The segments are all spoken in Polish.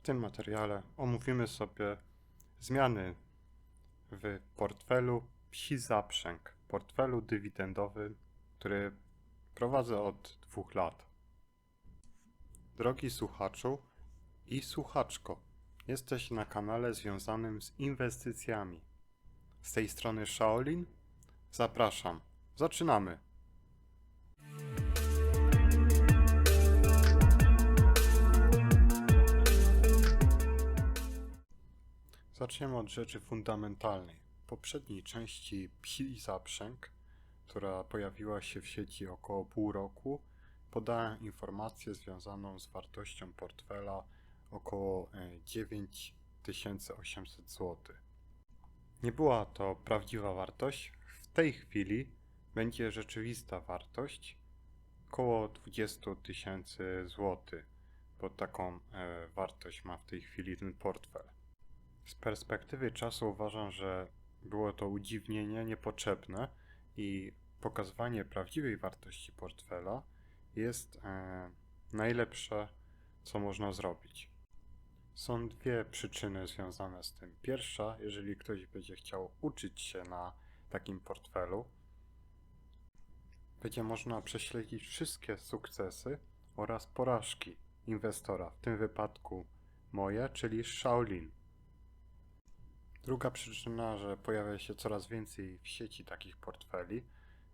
W tym materiale omówimy sobie zmiany w portfelu Psi Zaprzęg, portfelu dywidendowym, który prowadzę od 2 lat. Drogi słuchaczu i słuchaczko, jesteś na kanale związanym z inwestycjami. Z tej strony Shaolin. Zapraszam. Zaczynamy. Zaczniemy od rzeczy fundamentalnej. W poprzedniej części Psi Zaprzęg, która pojawiła się w sieci około pół roku, podałem informację związaną z wartością portfela około 9800 zł. Nie była to prawdziwa wartość. W tej chwili będzie rzeczywista wartość około 20 000 zł, bo taką wartość ma w tej chwili ten portfel. Z perspektywy czasu uważam, że było to udziwnienie niepotrzebne i pokazywanie prawdziwej wartości portfela jest najlepsze, co można zrobić. Są dwie przyczyny związane z tym. Pierwsza, jeżeli ktoś będzie chciał uczyć się na takim portfelu, będzie można prześledzić wszystkie sukcesy oraz porażki inwestora, w tym wypadku moje, czyli Shaolin. Druga przyczyna, że pojawia się coraz więcej w sieci takich portfeli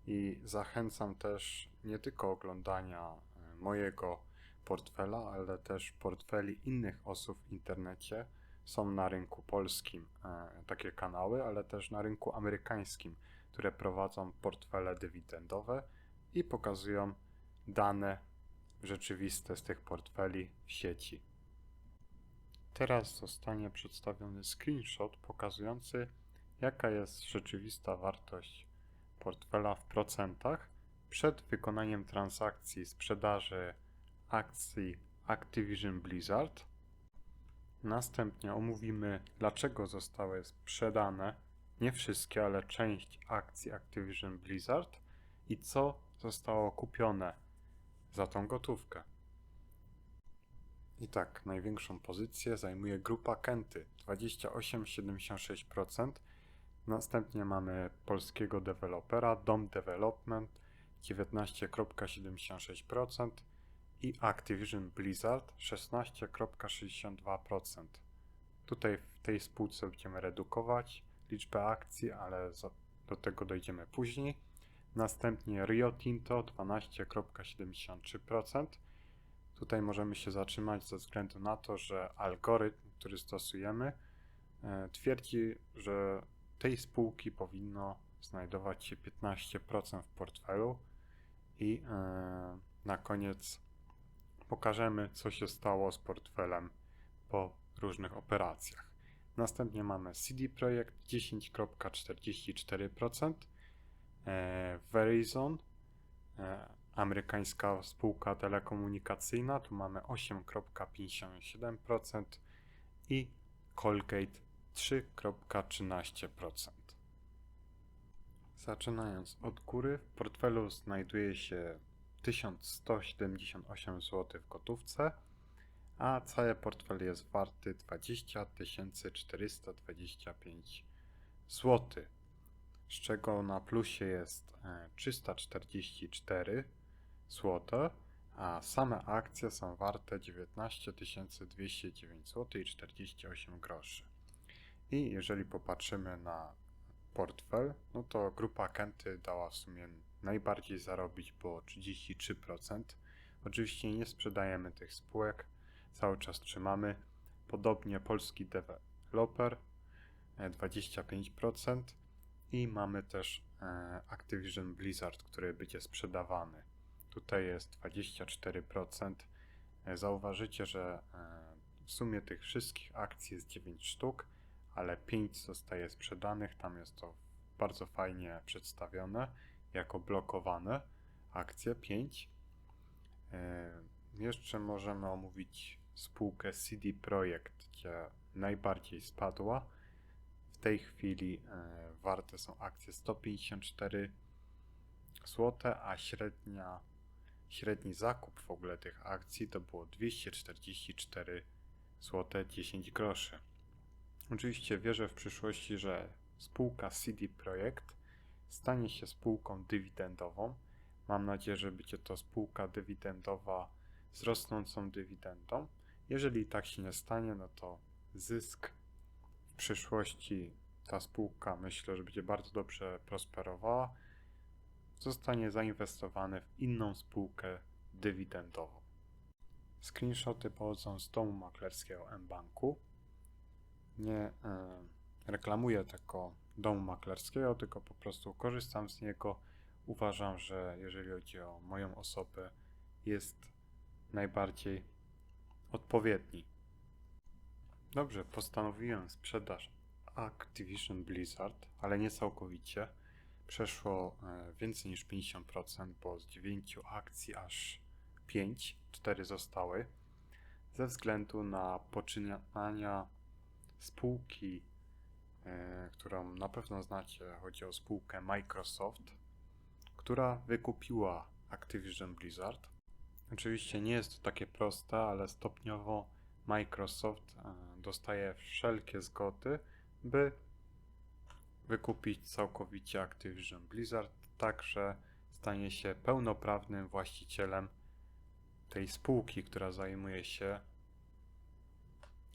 i zachęcam też nie tylko oglądania mojego portfela, ale też portfeli innych osób w internecie. Są na rynku polskim takie kanały, ale też na rynku amerykańskim, które prowadzą portfele dywidendowe i pokazują dane rzeczywiste z tych portfeli w sieci. Teraz zostanie przedstawiony screenshot pokazujący, jaka jest rzeczywista wartość portfela w procentach przed wykonaniem transakcji sprzedaży akcji Activision Blizzard. Następnie omówimy, dlaczego zostały sprzedane nie wszystkie, ale część akcji Activision Blizzard i co zostało kupione za tą gotówkę. I tak, największą pozycję zajmuje grupa Kenty, 28,76%. Następnie mamy polskiego dewelopera Dom Development, 19,76% i Activision Blizzard, 16,62%. Tutaj w tej spółce będziemy redukować liczbę akcji, ale do tego dojdziemy później. Następnie Rio Tinto, 12,73%. Tutaj możemy się zatrzymać ze względu na to, że algorytm, który stosujemy, twierdzi, że tej spółki powinno znajdować się 15% w portfelu i na koniec pokażemy, co się stało z portfelem po różnych operacjach. Następnie mamy CD Projekt 10,44%, Verizon, amerykańska spółka telekomunikacyjna, tu mamy 8,57% i Colgate 3,13%. Zaczynając od góry, w portfelu znajduje się 1178 zł w gotówce, a cały portfel jest warty 20 425 zł, z czego na plusie jest 344 zł, a same akcje są warte 19 209 zł i 48 groszy. I jeżeli popatrzymy na portfel, no to grupa Kenty dała w sumie najbardziej zarobić, bo 33%. Oczywiście nie sprzedajemy tych spółek, cały czas trzymamy. Podobnie polski deweloper 25% i mamy też Activision Blizzard, który będzie sprzedawany. Tutaj jest 24%. Zauważycie, że w sumie tych wszystkich akcji jest 9 sztuk, ale 5 zostaje sprzedanych. Tam jest to bardzo fajnie przedstawione jako blokowane akcje 5. Jeszcze możemy omówić spółkę CD Projekt, gdzie najbardziej spadła. W tej chwili warte są akcje 154 zł, a średni zakup w ogóle tych akcji to było 244 zł 10 groszy. Oczywiście wierzę w przyszłości, że spółka CD Projekt stanie się spółką dywidendową. Mam nadzieję, że będzie to spółka dywidendowa z rosnącą dywidendą. Jeżeli tak się nie stanie, no to zysk w przyszłości, ta spółka, myślę, że będzie bardzo dobrze prosperowała, zostanie zainwestowany w inną spółkę dywidendową. Screenshoty pochodzą z domu maklerskiego mBanku. Nie reklamuję tego domu maklerskiego, tylko po prostu korzystam z niego. Uważam, że jeżeli chodzi o moją osobę, jest najbardziej odpowiedni. Dobrze, postanowiłem sprzedaż Activision Blizzard, ale nie całkowicie. Przeszło więcej niż 50%, bo z 9 akcji aż 5, 4 zostały. Ze względu na poczynania spółki, którą na pewno znacie, chodzi o spółkę Microsoft, która wykupiła Activision Blizzard. Oczywiście nie jest to takie proste, ale stopniowo Microsoft dostaje wszelkie zgody, by wykupić całkowicie Activision Blizzard, tak że stanie się pełnoprawnym właścicielem tej spółki, która zajmuje się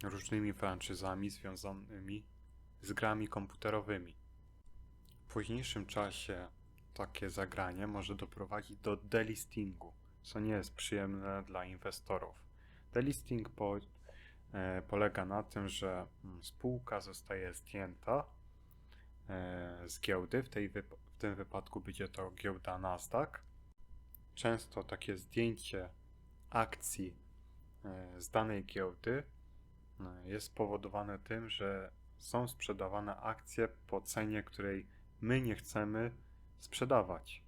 różnymi franczyzami związanymi z grami komputerowymi. W późniejszym czasie takie zagranie może doprowadzić do delistingu, co nie jest przyjemne dla inwestorów. Delisting polega na tym, że spółka zostaje zdjęta z giełdy, w tym wypadku będzie to giełda Nasdaq. Często takie zdjęcie akcji z danej giełdy jest spowodowane tym, że są sprzedawane akcje po cenie, której my nie chcemy sprzedawać.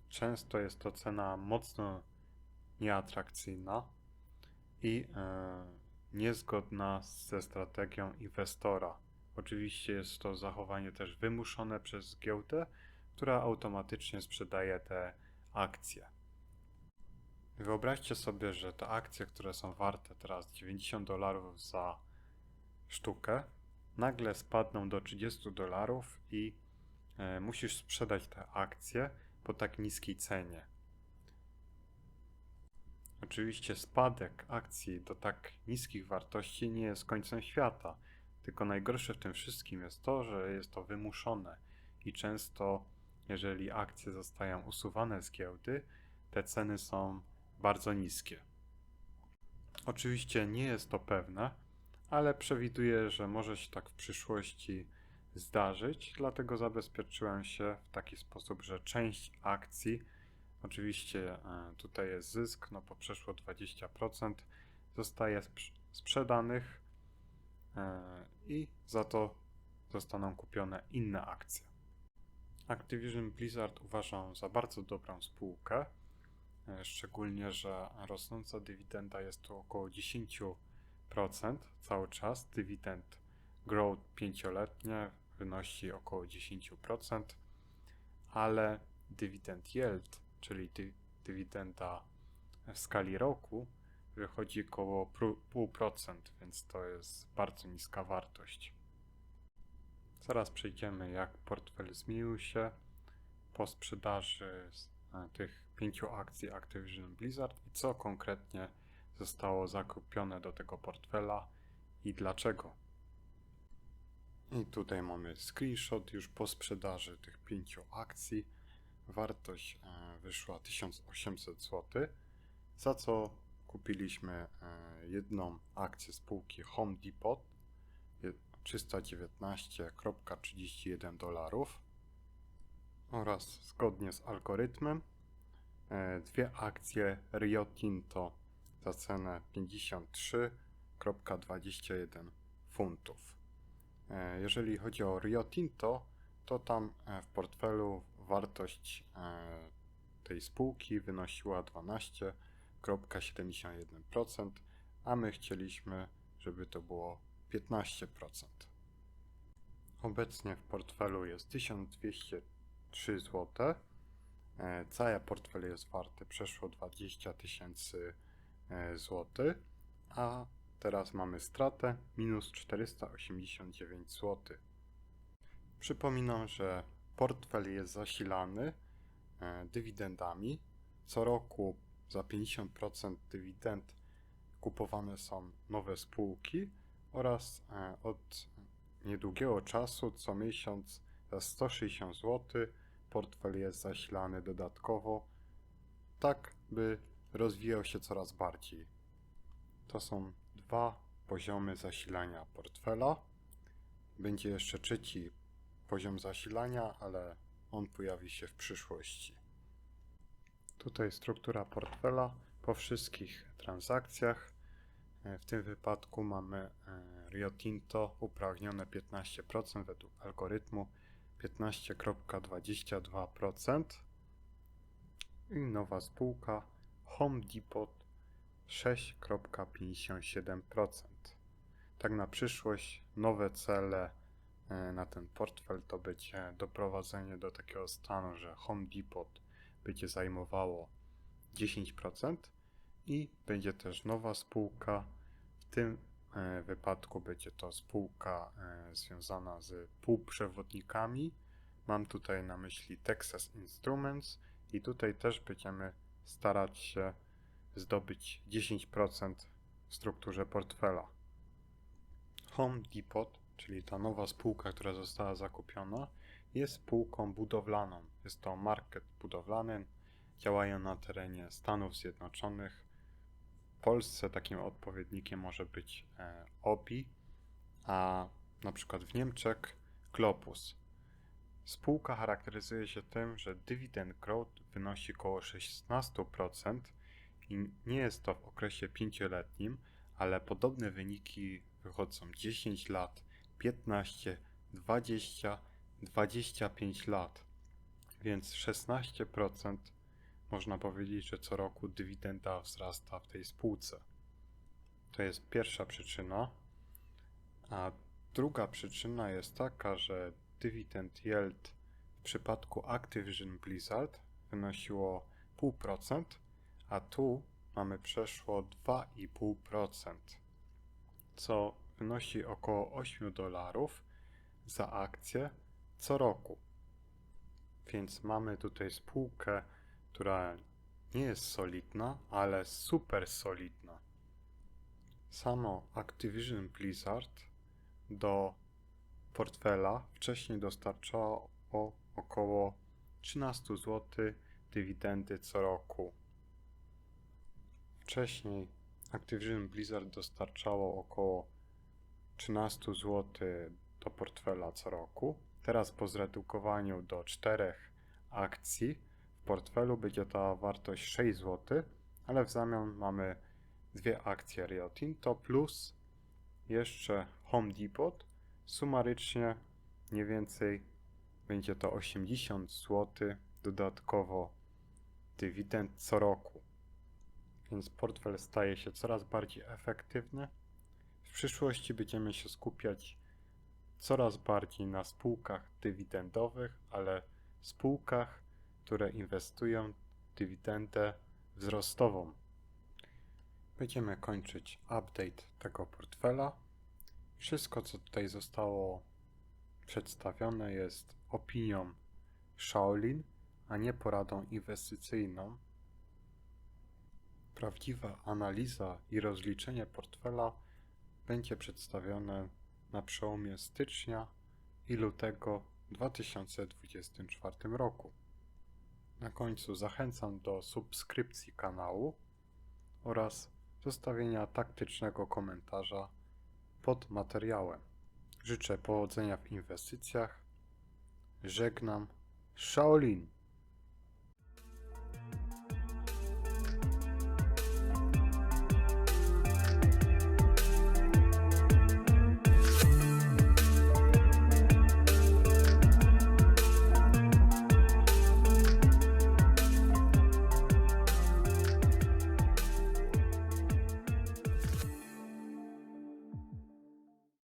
Często jest to cena mocno nieatrakcyjna i niezgodna ze strategią inwestora. Oczywiście jest to zachowanie też wymuszone przez giełdę, która automatycznie sprzedaje te akcje. Wyobraźcie sobie, że te akcje, które są warte teraz $90 za sztukę, nagle spadną do $30 i musisz sprzedać te akcje po tak niskiej cenie. Oczywiście spadek akcji do tak niskich wartości nie jest końcem świata, tylko najgorsze w tym wszystkim jest to, że jest to wymuszone i często, jeżeli akcje zostają usuwane z giełdy, te ceny są bardzo niskie. Oczywiście nie jest to pewne, ale przewiduję, że może się tak w przyszłości zdarzyć, dlatego zabezpieczyłem się w taki sposób, że część akcji, oczywiście tutaj jest zysk, no bo przeszło 20%, zostaje sprzedanych i za to zostaną kupione inne akcje. Activision Blizzard uważam za bardzo dobrą spółkę, szczególnie, że rosnąca dywidenda jest to około 10% cały czas. Dywidend growth 5-letnie wynosi około 10%, ale dywidend yield, czyli dywidenda w skali roku, wychodzi około 0,5%, więc to jest bardzo niska wartość. Zaraz przejdziemy, jak portfel zmienił się po sprzedaży tych 5 akcji Activision Blizzard i co konkretnie zostało zakupione do tego portfela i dlaczego. I tutaj mamy screenshot już po sprzedaży tych 5 akcji. Wartość wyszła 1800 zł, za co kupiliśmy jedną akcję spółki Home Depot $319,31 oraz zgodnie z algorytmem dwie akcje Rio Tinto za cenę 53,21 funtów. Jeżeli chodzi o Rio Tinto, to tam w portfelu wartość tej spółki wynosiła 12,71%, a my chcieliśmy, żeby to było 15%. Obecnie w portfelu jest 1203 zł. Cały portfel jest warty przeszło 20 000 zł, a teraz mamy stratę minus 489 zł. Przypominam, że portfel jest zasilany dywidendami. Co roku za 50% dywidend kupowane są nowe spółki oraz od niedługiego czasu co miesiąc za 160 zł portfel jest zasilany dodatkowo, tak by rozwijał się coraz bardziej. To są dwa poziomy zasilania portfela. Będzie jeszcze trzeci poziom zasilania, ale on pojawi się w przyszłości. Tutaj struktura portfela po wszystkich transakcjach. W tym wypadku mamy Rio Tinto uprawnione 15% według algorytmu 15,22% i nowa spółka Home Depot 6,57%. Tak na przyszłość nowe cele na ten portfel to będzie doprowadzenie do takiego stanu, że Home Depot będzie zajmowało 10% i będzie też nowa spółka. W tym wypadku będzie to spółka związana z półprzewodnikami. Mam tutaj na myśli Texas Instruments i tutaj też będziemy starać się zdobyć 10% w strukturze portfela. Home Depot, czyli ta nowa spółka, która została zakupiona, jest spółką budowlaną. Jest to market budowlany, działają na terenie Stanów Zjednoczonych. W Polsce takim odpowiednikiem może być OBI, a na przykład w Niemczech Globus. Spółka charakteryzuje się tym, że dividend growth wynosi około 16% i nie jest to w okresie 5-letnim, ale podobne wyniki wychodzą 10 lat, 15, 20, 25 lat, więc 16% można powiedzieć, że co roku dywidenda wzrasta w tej spółce. To jest pierwsza przyczyna, a druga przyczyna jest taka, że dividend yield w przypadku Activision Blizzard wynosiło 0,5%, a tu mamy przeszło 2,5%, co wynosi około $8 za akcję co roku. Więc mamy tutaj spółkę, która nie jest solidna, ale super solidna. Samo Activision Blizzard do portfela wcześniej dostarczało około 13 zł dywidendy co roku. Wcześniej Activision Blizzard dostarczało około 13 zł do portfela co roku. Teraz po zredukowaniu do 4 akcji w portfelu będzie ta wartość 6 zł, ale w zamian mamy 2 akcje Rio Tinto plus jeszcze Home Depot. Sumarycznie mniej więcej będzie to 80 zł dodatkowo dywidend co roku. Więc portfel staje się coraz bardziej efektywny. W przyszłości będziemy się skupiać coraz bardziej na spółkach dywidendowych, ale spółkach, które inwestują dywidendę wzrostową. Będziemy kończyć update tego portfela. Wszystko, co tutaj zostało przedstawione, jest opinią Shaolin, a nie poradą inwestycyjną. Prawdziwa analiza i rozliczenie portfela będzie przedstawione na przełomie stycznia i lutego 2024 roku. Na końcu zachęcam do subskrypcji kanału oraz zostawienia taktycznego komentarza pod materiałem. Życzę powodzenia w inwestycjach. Żegnam. Shaolin.